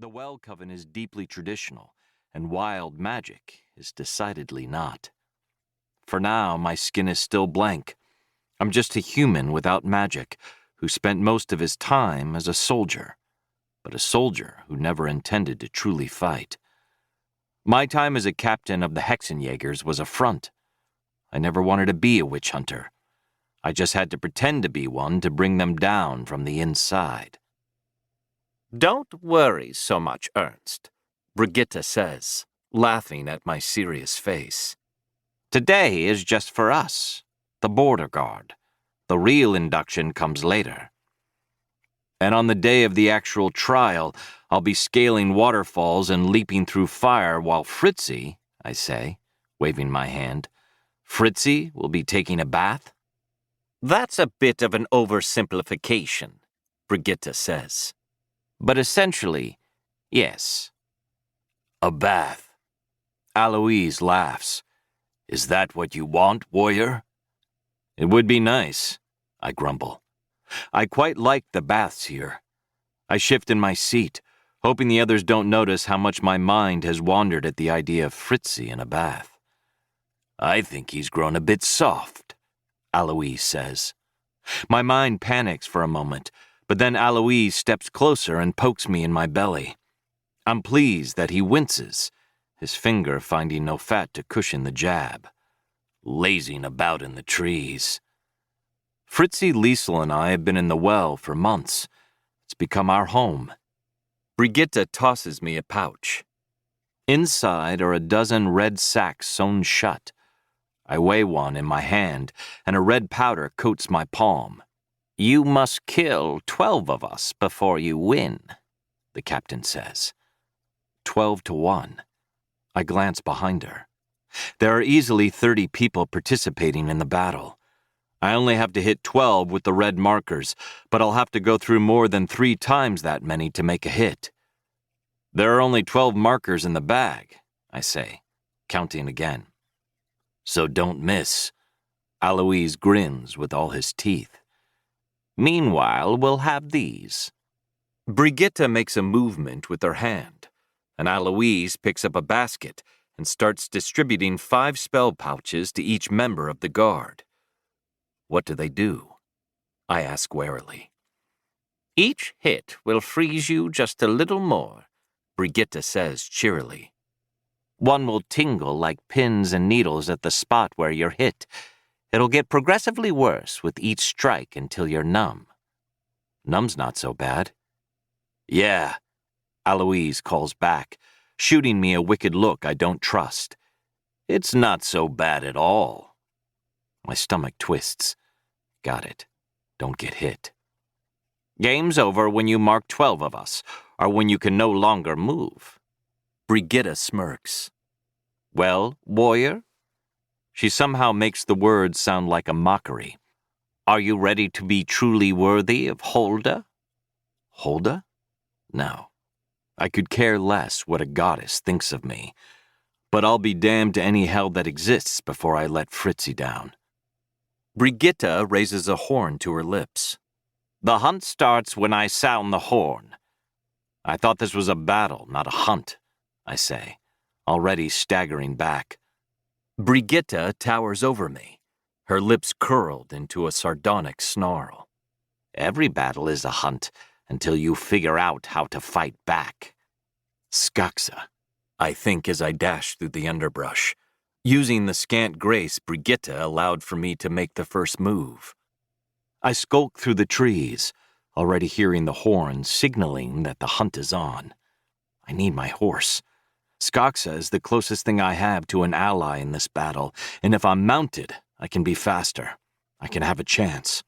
The well coven is deeply traditional, and wild magic is decidedly not. For now, my skin is still blank. I'm just a human without magic, who spent most of his time as a soldier, but a soldier who never intended to truly fight. My time as a captain of the Hexenjägers was a front. I never wanted to be a witch hunter. I just had to pretend to be one to bring them down from the inside. "Don't worry so much, Ernst," Brigitte says, laughing at my serious face. "Today is just for us, the border guard. The real induction comes later. And on the day of the actual trial, I'll be scaling waterfalls and leaping through fire while Fritzi," I say, waving my hand, "Fritzi will be taking a bath?" "That's a bit of an oversimplification," Brigitte says. "But essentially, yes." "A bath." Aloise laughs. "Is that what you want, warrior?" "It would be nice," I grumble. I quite like the baths here. I shift in my seat, hoping the others don't notice how much my mind has wandered at the idea of Fritzi in a bath. "I think he's grown a bit soft," Aloise says. My mind panics for a moment, but then Aloise steps closer and pokes me in my belly. I'm pleased that he winces, his finger finding no fat to cushion the jab. "Lazing about in the trees." Fritzi, Liesel, and I have been in the well for months. It's become our home. Brigitte tosses me a pouch. Inside are a dozen red sacks sewn shut. I weigh one in my hand, and a red powder coats my palm. "You must kill 12 of us before you win," the captain says. 12 to 1. I glance behind her. There are easily 30 people participating in the battle. I only have to hit 12 with the red markers, but I'll have to go through more than 3 times that many to make a hit. "There are only 12 markers in the bag," I say, counting again. "So don't miss." Aloise grins with all his teeth. "Meanwhile, we'll have these." Brigitte makes a movement with her hand, and Aloise picks up a basket and starts distributing 5 spell pouches to each member of the guard. "What do they do?" I ask warily. "Each hit will freeze you just a little more," Brigitte says cheerily. "One will tingle like pins and needles at the spot where you're hit. It'll get progressively worse with each strike until you're numb." "Numb's not so bad." "Yeah," Aloise calls back, shooting me a wicked look I don't trust. "It's not so bad at all." My stomach twists. Got it. Don't get hit. "Game's over when you mark 12 of us, or when you can no longer move." Brigitte smirks. "Well, warrior?" She somehow makes the words sound like a mockery. "Are you ready to be truly worthy of Hulda?" Hulda? No. I could care less what a goddess thinks of me. But I'll be damned to any hell that exists before I let Fritzi down. Brigitte raises a horn to her lips. "The hunt starts when I sound the horn." "I thought this was a battle, not a hunt," I say, already staggering back. Brigitte towers over me, her lips curled into a sardonic snarl. "Every battle is a hunt until you figure out how to fight back." Skaxa, I think as I dash through the underbrush, using the scant grace Brigitte allowed for me to make the first move. I skulk through the trees, already hearing the horn signaling that the hunt is on. I need my horse. Skaxa is the closest thing I have to an ally in this battle, and if I'm mounted, I can be faster. I can have a chance.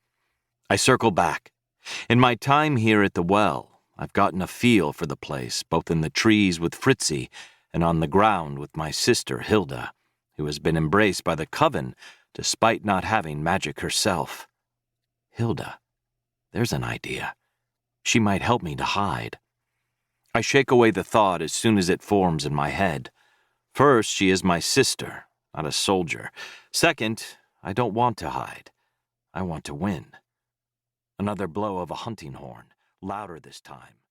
I circle back. In my time here at the well, I've gotten a feel for the place, both in the trees with Fritzi and on the ground with my sister Hilda, who has been embraced by the coven despite not having magic herself. Hilda. There's an idea. She might help me to hide. I shake away the thought as soon as it forms in my head. First, she is my sister, not a soldier. Second, I don't want to hide. I want to win. Another blow of a hunting horn, louder this time.